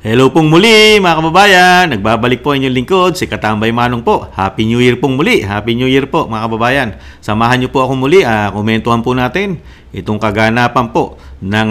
Hello pong muli mga kababayan, nagbabalik po inyong lingkod, si Katambay Manong po. Happy New Year pong muli, Happy New Year po mga kababayan. Samahan niyo po ako muli, komentuhan po natin itong kaganapan po ng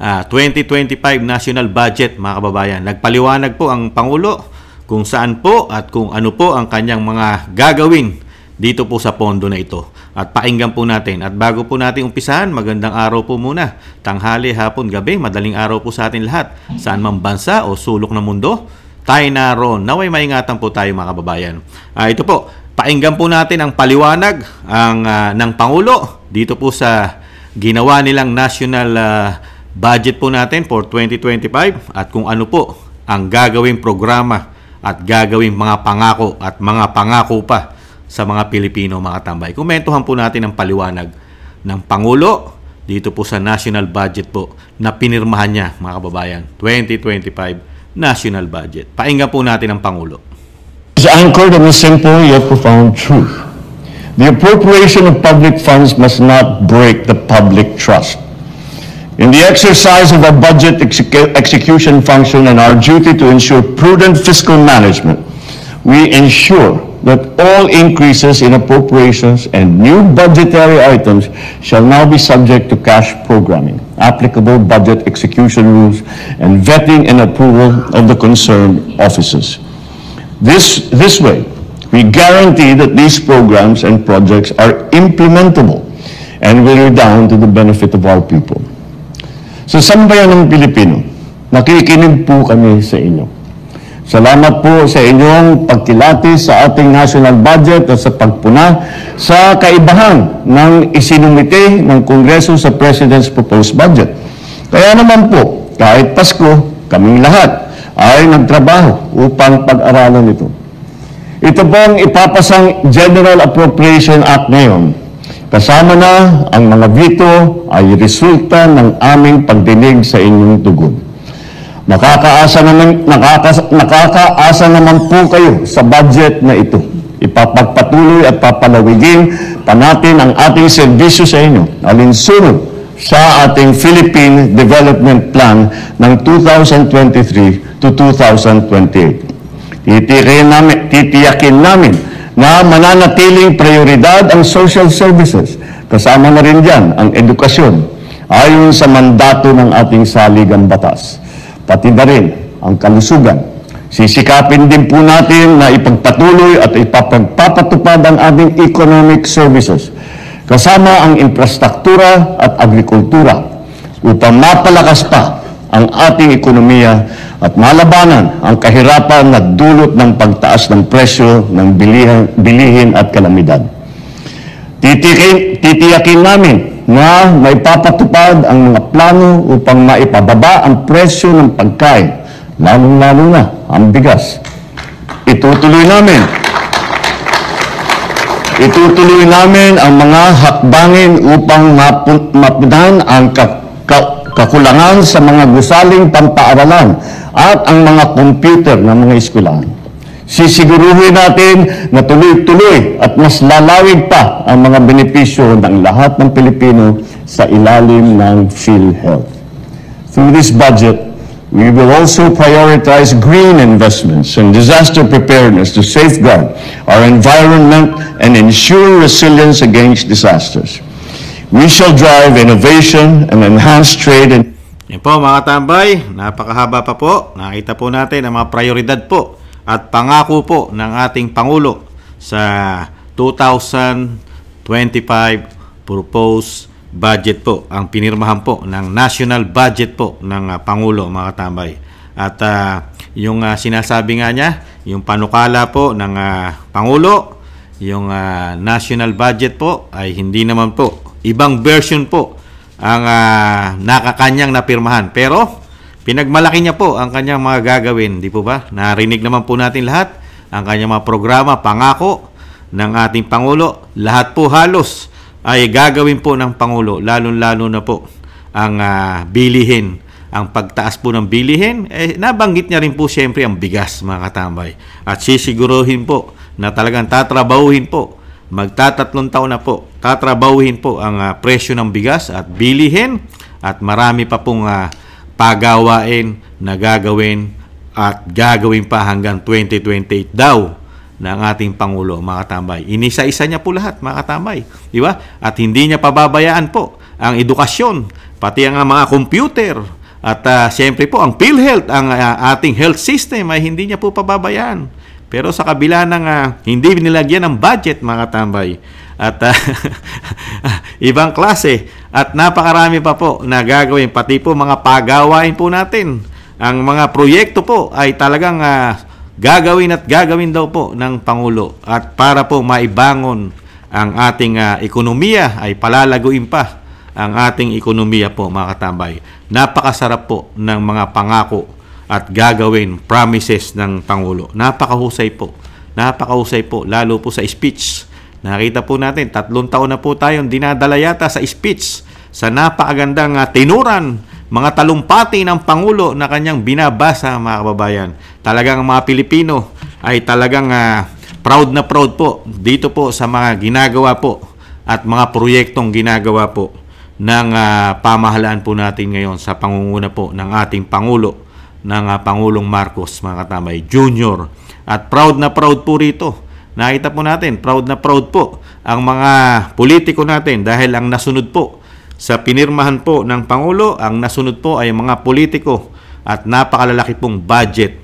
2025 National Budget mga kababayan. Nagpaliwanag po ang Pangulo kung saan po at kung ano po ang kanyang mga gagawin dito po sa pondo na ito. At pakinggan po natin. At bago po natin umpisahan, magandang araw po muna. Tanghali, hapon, gabi, madaling araw po sa atin lahat. Saan man bansa o sulok ng mundo, tayo naroon. Naway maingatan po tayo mga kababayan. Ito po, pakinggan po natin ang paliwanag ng Pangulo dito po sa ginawa nilang national budget po natin for 2025 at kung ano po ang gagawing programa at gagawing mga pangako at mga pangako pa sa mga Pilipino mga tambay. Komentuhan po natin ang paliwanag ng Pangulo dito po sa national budget po na pinirmahan niya mga kababayan. 2025 national budget. Pakinggan po natin ang Pangulo. Is anchored in a simple yet profound truth. The appropriation of public funds must not break the public trust. In the exercise of our budget execution function and our duty to ensure prudent fiscal management, we ensure that all increases in appropriations and new budgetary items shall now be subject to cash programming, applicable budget execution rules, and vetting and approval of the concerned offices. This way, we guarantee that these programs and projects are implementable and will redound to the benefit of our people. Sa sambayan ng Pilipino, nakikinig po kami sa inyo. Salamat po sa inyong pagkilati sa ating national budget at sa pagpuna sa kaibahan ng isinumite ng Kongreso sa President's proposed budget. Kaya naman po, kahit Pasko, kaming lahat ay nagtrabaho upang pag-aralan ito. Ito pong ipapasang General Appropriation Act ngayon. Kasama na ang mga veto ay resulta ng aming pagdinig sa inyong tugon. Nakakaasa naman po kayo sa budget na ito. Ipapagpatuloy at papalawigin pa natin ang ating serbisyo sa inyo alinsunod sa ating Philippine Development Plan ng 2023 to 2028. Titiyakin namin na mananatiling prioridad ang social services. Kasama na rin dyan ang edukasyon ayon sa mandato ng ating saligang batas. Pati na rin ang kalusugan. Sisikapin din po natin na ipagpatuloy at ipapagpapatupad ang ating economic services kasama ang infrastruktura at agrikultura upang mapalakas pa ang ating ekonomiya at malabanan ang kahirapan na dulot ng pagtaas ng presyo ng bilihin at kalamidad. Titiyakin namin na maipapatupad ang mga plano upang maipababa ang presyo ng pagkain, lalong-lalo na ang bigas. Itutuloy namin ang mga hakbangin upang mapunan ang kakulangan sa mga gusaling pampaaralan at ang mga computer ng mga eskwelahan. Sisiguruhin natin na tuloy-tuloy at mas lalawig pa ang mga benepisyo ng lahat ng Pilipino sa ilalim ng PhilHealth. Through this budget, we will also prioritize green investments and disaster preparedness to safeguard our environment and ensure resilience against disasters. We shall drive innovation and enhance trade and... Yan po mga tambay, napakahaba pa po. Nakita po natin ang mga prioridad po at pangako po ng ating Pangulo sa 2025 proposed budget po, ang pinirmahan po ng national budget po ng Pangulo mga tambay. At yung sinasabi nga niya, yung panukala po ng Pangulo, yung national budget po ay hindi naman po, ibang version po ang nakakanyang napirmahan. Pero pinagmalaki niya po ang kanyang mga gagawin, di po ba? Narinig naman po natin lahat ang kanyang mga programa, pangako ng ating Pangulo. Lahat po halos ay gagawin po ng Pangulo, lalo-lalo na po ang bilihin, ang pagtaas po ng bilihin. Nabanggit niya rin po siyempre ang bigas mga katambay. At sisiguruhin po na talagang tatrabahuhin po, magtatatlong taon na po, tatrabahuhin po ang presyo ng bigas at bilihin at marami pa pong pagawain na gagawin at gagawin pa hanggang 2028 daw ng ating Pangulo, mga katambay. Inisa-isa niya po lahat, mga katambay. Di ba? At hindi niya pababayaan po ang edukasyon, pati ang mga computer, at siyempre po ang PhilHealth, ang ating health system ay hindi niya po pababayaan. Pero sa kabila ng hindi nilagyan ng budget, mga katambay, at ibang klase, at napakarami pa po na gagawin, pati po mga pagawain po natin. Ang mga proyekto po ay talagang gagawin at gagawin daw po ng Pangulo, at para po maibangon ang ating ekonomiya, ay palalaguin pa ang ating ekonomiya po, mga katambay. Napakasarap po ng mga pangako at gagawin, promises ng Pangulo. Napakahusay po, lalo po sa speech. Nakita po natin, 3 taon na po tayong dinadala yata sa speech, sa napakagandang tinuran, mga talumpati ng Pangulo na kanyang binabasa, mga kababayan. Talagang mga Pilipino ay talagang proud na proud po dito po sa mga ginagawa po at mga proyektong ginagawa po ng pamahalaan po natin ngayon sa pangunguna po ng ating Pangulo, ng Pangulong Marcos, mga katambay, Jr. At proud na proud po rito. Nakita po natin, proud na proud po ang mga politiko natin dahil ang nasunod po sa pinirmahan po ng Pangulo, ang nasunod po ay mga politiko, at napakalalaki pong budget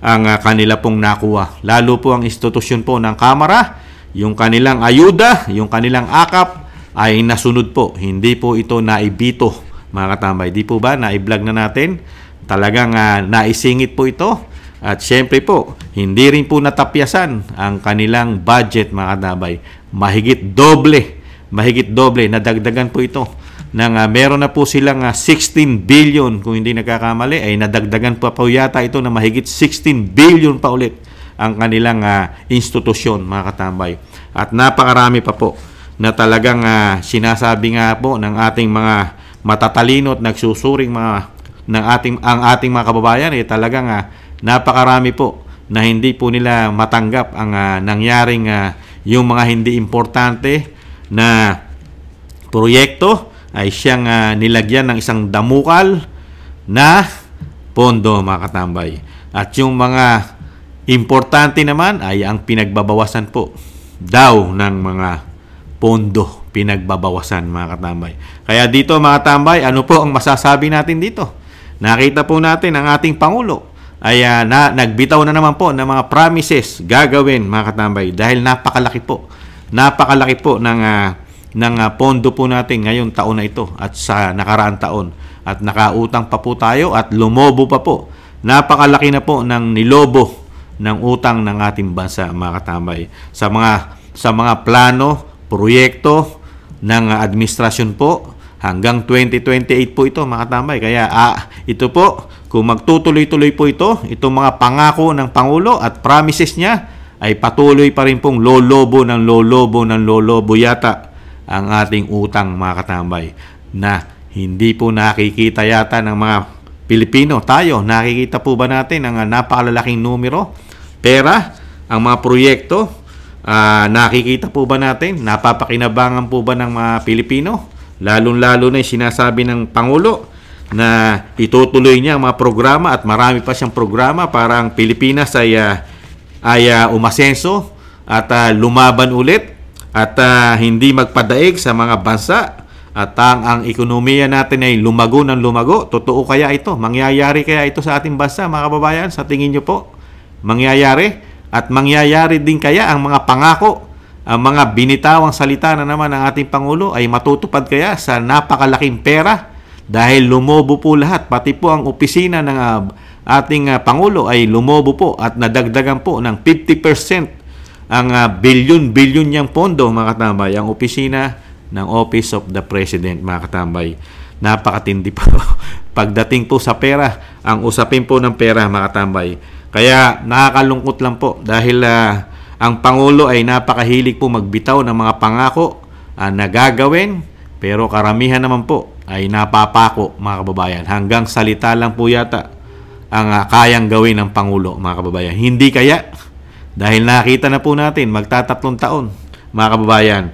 ang kanila pong nakuha. Lalo po ang institusyon po ng Kamara, yung kanilang ayuda, yung kanilang akap ay nasunod po. Hindi po ito naibito, mga katambay. Di po ba na-vlog na natin? Talagang naisingit po ito. At syempre po, hindi rin po natapyasan ang kanilang budget, mga katambay. Mahigit doble, nadagdagan po ito. Meron na po silang 16 billion, kung hindi nagkakamali, ay nadagdagan pa po yata ito na mahigit 16 billion pa ulit ang kanilang institusyon, mga katambay. At napakarami pa po na talagang sinasabi nga po ng ating mga matatalino at nagsusuring ang ating mga kababayan, ay talagang napakarami po na hindi po nila matanggap ang nangyaring yung mga hindi importante na proyekto ay siyang nilagyan ng isang damukal na pondo, mga katambay. At yung mga importante naman ay ang pinagbabawasan po daw ng mga pondo, pinagbabawasan, mga katambay. Kaya dito, mga katambay, ano po ang masasabi natin dito? Nakita po natin ang ating Pangulo ay nagbitaw na naman po ng mga promises gagawin, mga katambay, dahil napakalaki po ng pondo po natin ngayong taon na ito at sa nakaraang taon, at nakautang pa po tayo at lumobo pa po. Napakalaki na po ng nilobo ng utang ng ating bansa, mga katambay, sa mga plano, proyekto ng administrasyon po hanggang 2028 po ito, mga katambay. Kaya ito po, kung magtutuloy-tuloy po itong mga pangako ng Pangulo at promises niya, ay patuloy pa rin pong lolobo yata ang ating utang, mga katambay, na hindi po nakikita yata ng mga Pilipino. Tayo, nakikita po ba natin ang napakalalaking numero, pera, ang mga proyekto? Nakikita po ba natin? Napapakinabangan po ba ng mga Pilipino? Lalong-lalo na yung sinasabi ng Pangulo na itutuloy niya ang mga programa, at marami pa siyang programa para ang Pilipinas ay umasenso at lumaban ulit, at hindi magpadaig sa mga bansa, at ang ekonomiya natin ay lumago ng lumago. Totoo kaya ito? Mangyayari kaya ito sa ating bansa, mga kababayan? Sa tingin nyo po, mangyayari? At mangyayari din kaya ang mga pangako, ang mga binitawang salita na naman ng ating Pangulo ay matutupad kaya sa napakalaking pera? Dahil lumobo po lahat, pati po ang opisina ng ating Pangulo ay lumobo po at nadagdagan po ng 50% ang bilyon niyang pondo, mga katambay, ang opisina ng Office of the President, mga katambay. Napakatindi po pagdating po sa pera, ang usapin po ng pera, mga katambay. Kaya nakakalungkot lang po dahil ang Pangulo ay napakahilig po magbitaw ng mga pangako na gagawin, pero karamihan naman po ay napapako, mga kababayan. Hanggang salita lang po yata ang kayang gawin ng Pangulo, mga kababayan. Hindi kaya? Dahil nakita na po natin, magtatatlong taon, mga kababayan,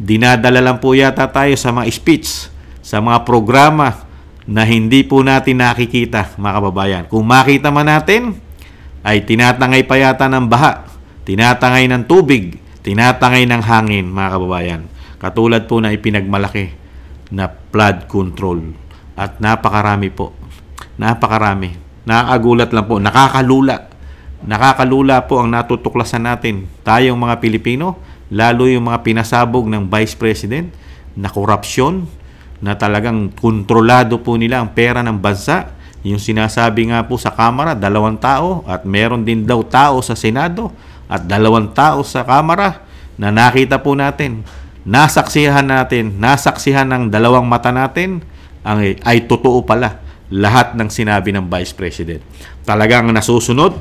dinadala lang po yata tayo sa mga speech, sa mga programa na hindi po natin nakikita, mga kababayan. Kung makita man natin, ay tinatangay pa yata ng baha, tinatangay ng tubig, tinatangay ng hangin, mga kababayan. Katulad po na ipinagmalaki na flood control. At napakarami po. Napakarami. Nakakagulat lang po. Nakakalula. Nakakalula po ang natutuklasan natin. Tayong mga Pilipino, lalo yung mga pinasabog ng Vice President na korupsyon, na talagang kontrolado po nila ang pera ng bansa. Yung sinasabi nga po sa Kamara, 2 tao, at meron din daw tao sa Senado, at 2 tao sa Kamara na nakita po natin. Nasaksihan ng 2 mata natin, ay totoo pala lahat ng sinabi ng Vice President. Talagang nasusunod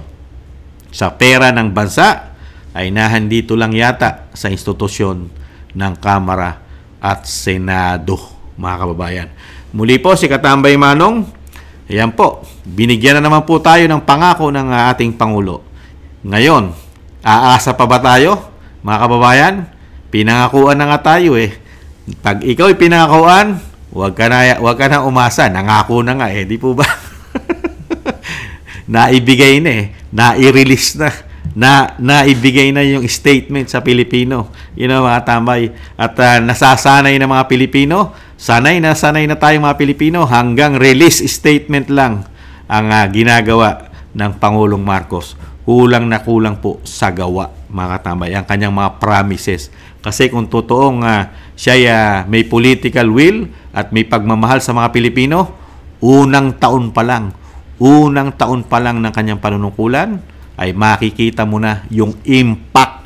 sa pera ng bansa ay nahandito lang yata sa institusyon ng Kamara at Senado, mga kababayan. Muli po si Katambay Manong. Ayan po, binigyan na naman po tayo ng pangako ng ating Pangulo. Ngayon, aasa pa ba tayo, mga kababayan? Pinangakuan na nga tayo eh. Pag ikaw ay pinangakuan, huwag ka na umasa. Nangako na nga eh, di po ba? Naibigay na eh. Nai-release na. Naibigay na yung statement sa Pilipino. You know, mga tambay. At nasasanay na mga Pilipino. Sanay na tayong mga Pilipino. Hanggang release statement lang ang ginagawa ng Pangulong Marcos. Kulang na kulang po sa gawa, mga tambay. Ang kanyang mga promises. Kasi kung totoong siya may political will at may pagmamahal sa mga Pilipino, unang taon pa lang ng kanyang panunungkulan ay makikita mo na yung impact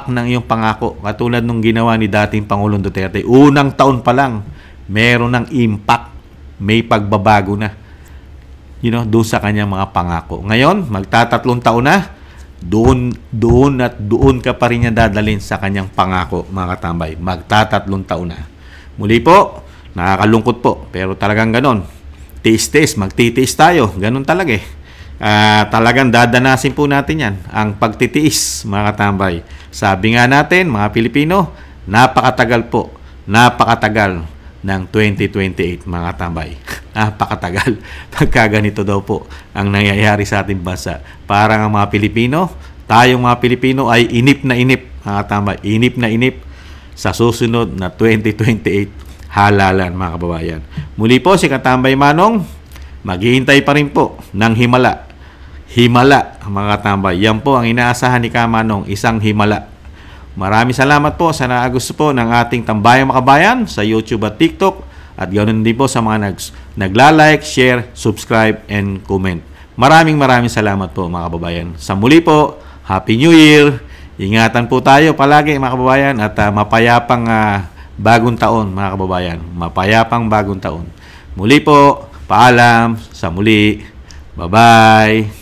ng iyong pangako. Katulad nung ginawa ni dating Pangulong Duterte, unang taon pa lang meron ng impact, may pagbabago na, doon sa kanyang mga pangako. Ngayon, magtatatlong taon na, doon ka pa rin niya dadalhin sa kanyang pangako, mga katambay. Magtatatlong taon na. Muli po, nakakalungkot po, pero talagang ganon. Tiis-tiis, magtitiis tayo. Ganon talaga eh. Talagang dadanasin po natin yan, ang pagtitiis, mga katambay. Sabi nga natin, mga Pilipino, napakatagal ng 2028, mga katambay. Napakatagal. Pagka ganito daw po ang nangyayari sa ating bansa. Parang ang mga Pilipino, tayong mga Pilipino ay inip na inip, mga katambay. Inip na inip sa susunod na 2028 halalan, mga kababayan. Muli po si Katambay Manong, maghihintay pa rin po ng himala. Himala, mga katambay. Yan po ang inaasahan ni Kamanong, isang himala. Maraming salamat po sa naagusto po ng ating Tambayang Makabayan sa YouTube at TikTok. At ganoon din po sa mga nagla-like, share, subscribe, and comment. Maraming salamat po, mga kababayan. Sa muli po, Happy New Year! Ingatan po tayo palagi, mga kababayan, at mapayapang bagong taon, mga kababayan. Mapayapang bagong taon. Muli po, paalam, sa muli. Bye-bye!